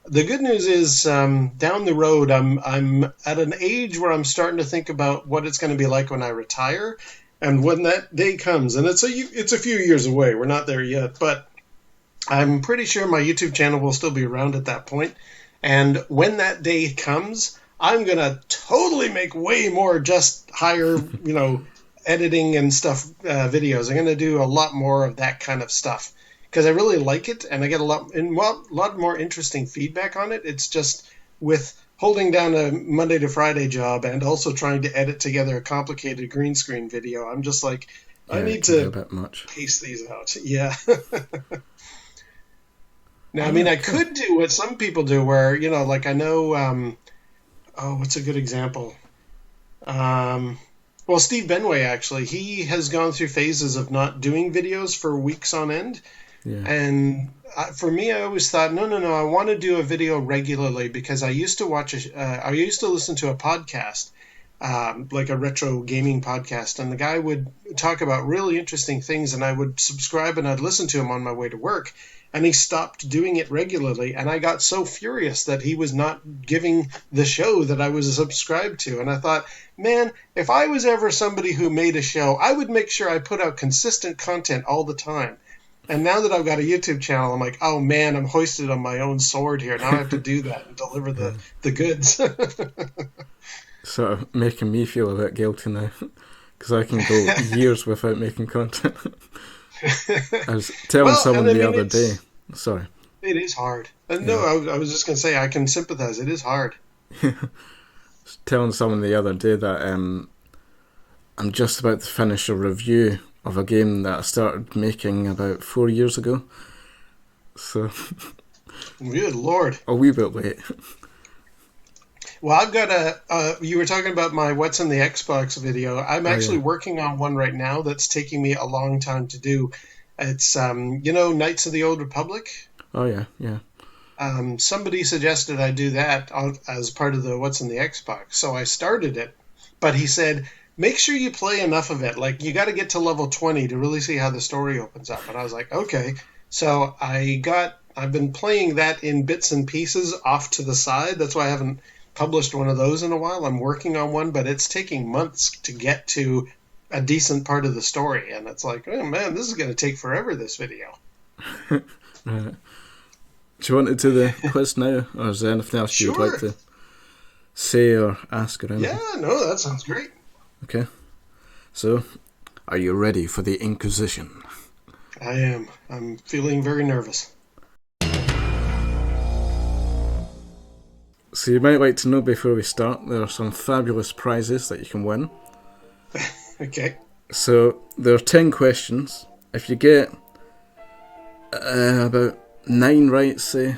the good news is down the road, I'm at an age where I'm starting to think about what it's going to be like when I retire, and when that day comes, and it's a few years away. We're not there yet, but I'm pretty sure my YouTube channel will still be around at that point. And when that day comes, I'm going to totally make way more just higher, editing and stuff videos. I'm going to do a lot more of that kind of stuff because I really like it and I get a lot more interesting feedback on it. It's just with holding down a Monday to Friday job and also trying to edit together a complicated green screen video. I'm just like, I need to pace these out. Yeah. Now, I mean, I could do what some people do where, like I know, what's a good example? Well, Steve Benway, actually, he has gone through phases of not doing videos for weeks on end. Yeah. And for me, I always thought, no, I want to do a video regularly because I used to I used to listen to a podcast, like a retro gaming podcast, and the guy would talk about really interesting things, and I would subscribe and I'd listen to him on my way to work. And he stopped doing it regularly, and I got so furious that he was not giving the show that I was subscribed to. And I thought, man, if I was ever somebody who made a show, I would make sure I put out consistent content all the time. And now that I've got a YouTube channel, I'm like, oh man, I'm hoisted on my own sword here. Now I have to do that and deliver the goods. Sort of making me feel a bit guilty now, because I can go years without making content. I was telling someone the other day. Sorry. It is hard. No, I was just going to say, I can sympathize. It is hard. I was telling someone the other day that I'm just about to finish a review of a game that I started making about 4 years ago. So. Good Lord. A wee bit late. Well, I've got you were talking about my What's in the Xbox video. I'm actually working on one right now that's taking me a long time to do. It's, Knights of the Old Republic. Oh, yeah. Somebody suggested I do that as part of the What's in the Xbox. So I started it, but he said, make sure you play enough of it. Like, you got to get to level 20 to really see how the story opens up. And I was like, okay. So I've been playing that in bits and pieces off to the side. That's why I haven't published one of those in a while. I'm working on one, but it's taking months to get to a decent part of the story. And it's like, oh man, this is going to take forever, this video. Right. Do you want to do the quiz now, or is there anything else you'd like to say or ask or anything? Yeah, no, that sounds great. Okay. So, are you ready for the Inquisition? I am. I'm feeling very nervous. So you might like to know before we start, there are some fabulous prizes that you can win. Okay. So there are 10 questions. If you get about 9 right, say...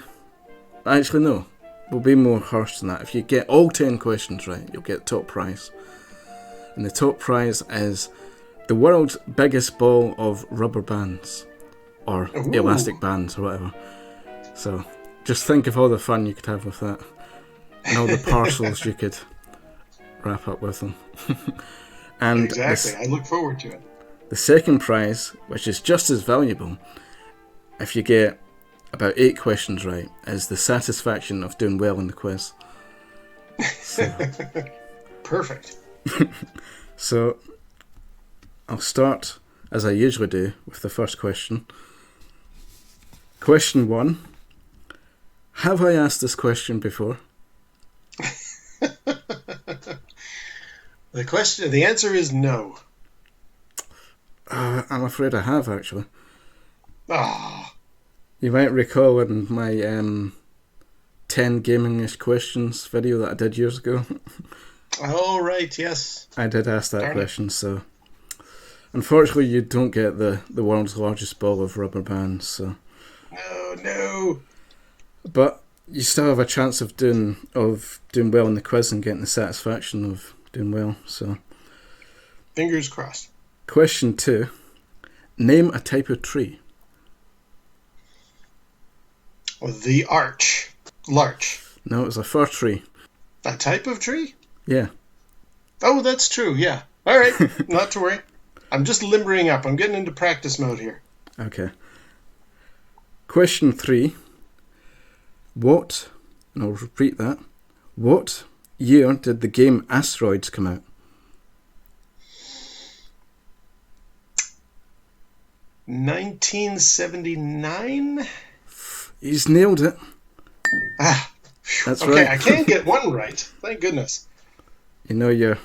Actually, no. We'll be more harsh than that. If you get all 10 questions right, you'll get top prize. And the top prize is The world's biggest ball of rubber bands. Or Ooh. elastic bands or whatever. So just think of all the fun you could have with that. And all the parcels you could wrap up with them. And exactly. I look forward to it. the second prize, which is just as valuable, if you get about 8 questions right, is the satisfaction of doing well in the quiz. So, perfect. So I'll start, as I usually do, with the first question. Question 1. Have I asked this question before? The answer is no. I'm afraid I have, actually. Ah. You might recall in my 10 gaming-ish questions video that I did years ago. Oh, right, yes. I did ask that Darn question, so unfortunately you don't get the world's largest ball of rubber bands, so. No. But you still have a chance of doing well in the quiz and getting the satisfaction of doing well, so. Fingers crossed. Question 2. Name a type of tree. The larch. No, it's a fir tree. A type of tree? Yeah. Oh, that's true, yeah. All right, not to worry. I'm just limbering up. I'm getting into practice mode here. Okay. Question 3. And I'll repeat that, what year did the game Asteroids come out? 1979? He's nailed it. That's okay, right. I can get one right. Thank goodness. You know your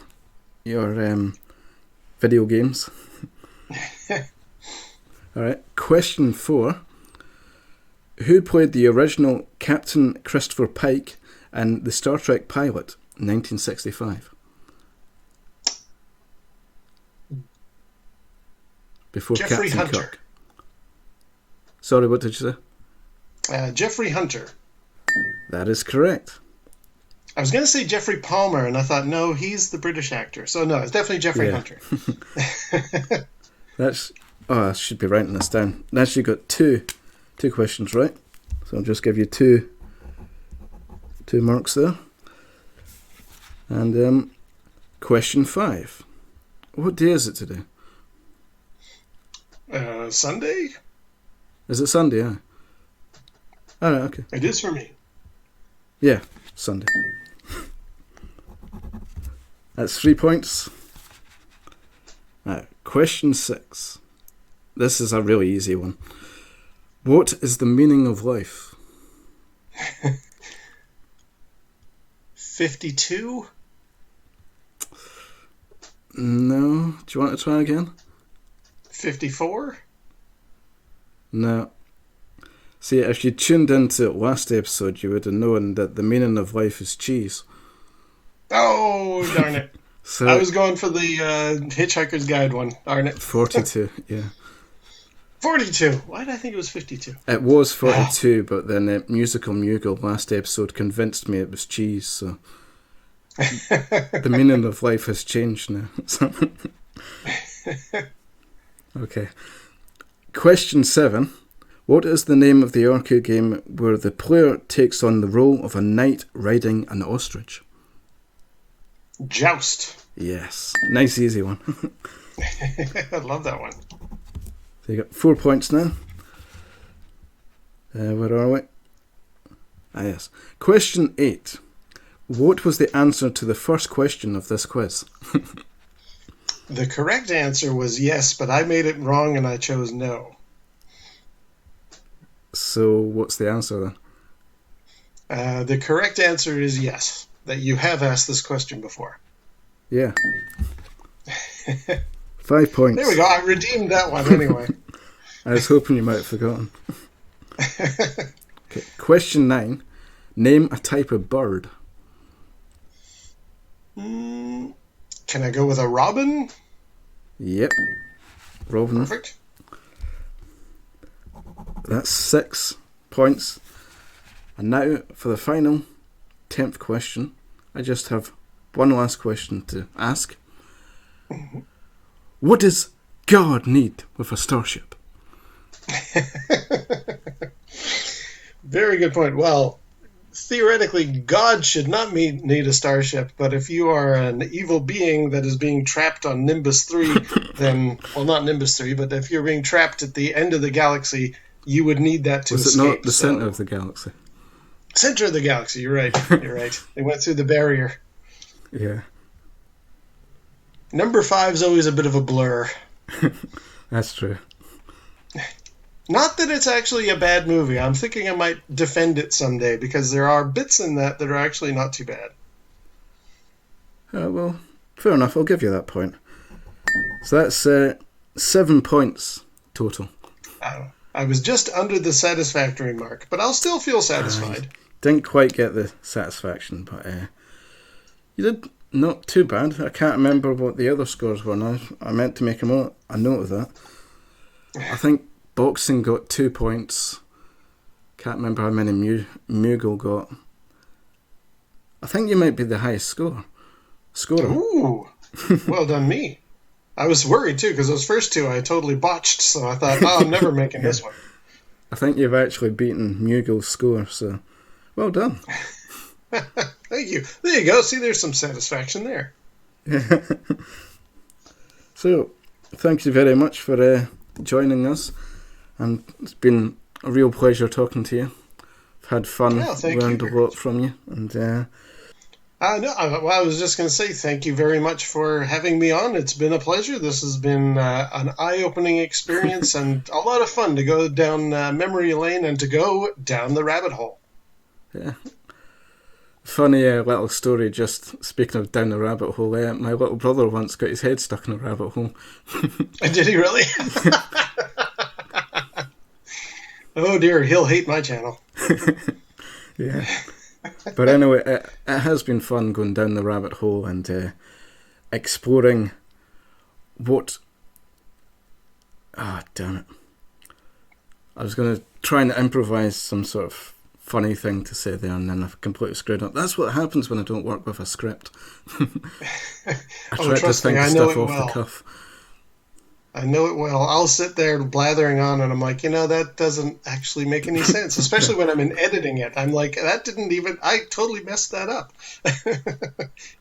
video games. All right. Question 4. Who played the original Captain Christopher Pike and the Star Trek pilot in 1965? Before Jeffrey Captain Hunter. Kirk. Sorry, what did you say? Jeffrey Hunter. That is correct. I was going to say Jeffrey Palmer, and I thought, no, he's the British actor. So, no, it's definitely Jeffrey Hunter. I should be writing this down. That's you got two questions right. So I'll just give you two marks there. And question 5. What day is it today? Sunday? Is it Sunday? Yeah. All right, okay. It is for me. Yeah, Sunday. That's 3 points. Right, question 6. This is a really easy one. What is the meaning of life? 52? No. Do you want to try again? 54? No. See, if you tuned into the last episode, you would have known that the meaning of life is cheese. Oh, darn it. So, I was going for the Hitchhiker's Guide one, darn it. 42, yeah. 42. Why did I think it was 52? It was 42, but then Musical Mugle last episode convinced me it was cheese, so the meaning of life has changed now. Okay. Question 7. What is the name of the arcade game where the player takes on the role of a knight riding an ostrich? Joust. Yes. Nice, easy one. I love that one. So you got 4 points now. Where are we? Yes. Question 8. What was the answer to the first question of this quiz? The correct answer was yes, but I made it wrong and I chose no. So what's the answer then? The correct answer is yes, that you have asked this question before. Yeah. 5 points. There we go. I redeemed that one anyway. I was hoping you might have forgotten. Okay. Question 9. Name a type of bird. Can I go with a robin? Yep. Robin. Perfect. That's 6 points. And now for the final 10th question. I just have one last question to ask. Mm-hmm. What does God need with a starship? Very good point. Well, theoretically, God should not need a starship, but if you are an evil being that is being trapped on Nimbus 3, then, well, not Nimbus 3, but if you're being trapped at the end of the galaxy, you would need that to Was escape. it not the center of the galaxy? Center of the galaxy, you're right. You're right. They went through the barrier. Yeah. Number 5 is always a bit of a blur. That's true. Not that it's actually a bad movie. I'm thinking I might defend it someday because there are bits in that are actually not too bad. Well, fair enough. I'll give you that point. So that's 7 points total. I was just under the satisfactory mark, but I'll still feel satisfied. Didn't quite get the satisfaction, but you did not too bad. I can't remember what the other scores were now. I meant to make a note of that. I think boxing got 2 points. Can't remember how many Mughal got. I think you might be the highest scorer. Ooh, well done me. I was worried too because those first two I totally botched, so I thought, I'm never making this one. I think you've actually beaten Mughal's score, so well done. Thank you. There you go. See, there's some satisfaction there. So, thank you very much for joining us, and it's been a real pleasure talking to you. I've had fun, learned a lot from you, and I was just going to say thank you very much for having me on. It's been a pleasure. This has been an eye-opening experience and a lot of fun to go down memory lane and to go down the rabbit hole. Yeah. Funny little story, just speaking of down the rabbit hole, my little brother once got his head stuck in a rabbit hole. Did he really? Oh dear, he'll hate my channel. Yeah. But anyway, it has been fun going down the rabbit hole and exploring what... damn it. I was going to try and improvise some sort of funny thing to say there, and then I've completely screwed up. That's what happens when I don't work with a script. I try to think of stuff off the cuff. I know it well. I'll sit there blathering on and I'm like, that doesn't actually make any sense, especially when I'm editing it. I'm like, I totally messed that up.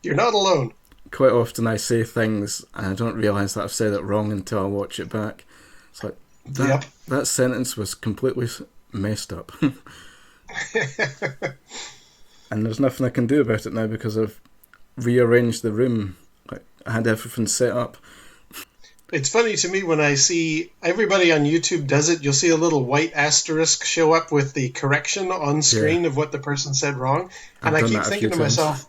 You're not alone. Quite often I say things and I don't realise that I've said it wrong until I watch it back. It's like, that sentence was completely messed up. And there's nothing I can do about it now because I've rearranged the room. I had everything set up. It's funny to me when I see everybody on YouTube does it, you'll see a little white asterisk show up with the correction on screen of what the person said wrong. And I keep thinking to myself,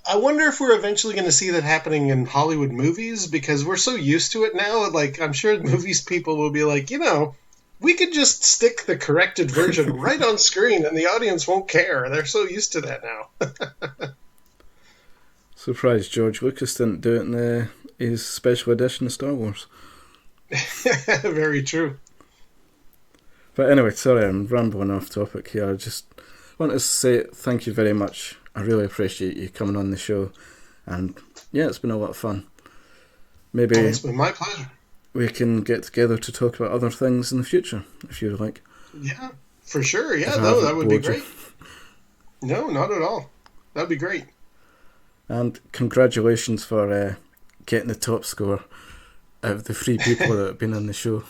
I wonder if we're eventually going to see that happening in Hollywood movies because we're so used to it now. Like, I'm sure movies people will be like, we could just stick the corrected version right on screen and the audience won't care. They're so used to that now. Surprised George Lucas didn't do it in his special edition of Star Wars. Very true. But anyway, sorry, I'm rambling off topic here. I just want to say thank you very much. I really appreciate you coming on the show. And yeah, it's been a lot of fun. Maybe it's been my pleasure. We can get together to talk about other things in the future, if you like. Yeah, for sure. Yeah, no, that would be great. No, not at all. That'd be great. And congratulations for getting the top score out of the 3 people that have been on the show.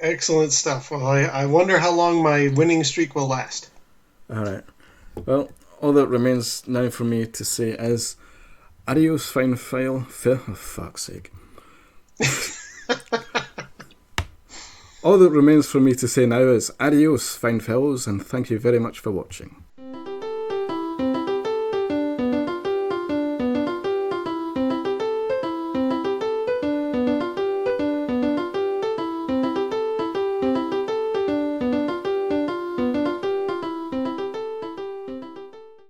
Excellent stuff. Well, I wonder how long my winning streak will last. All right. Well, all that remains now for me to say is adios, fine file. For fuck's sake. All that remains for me to say now is adios, fine fellows, and thank you very much for watching.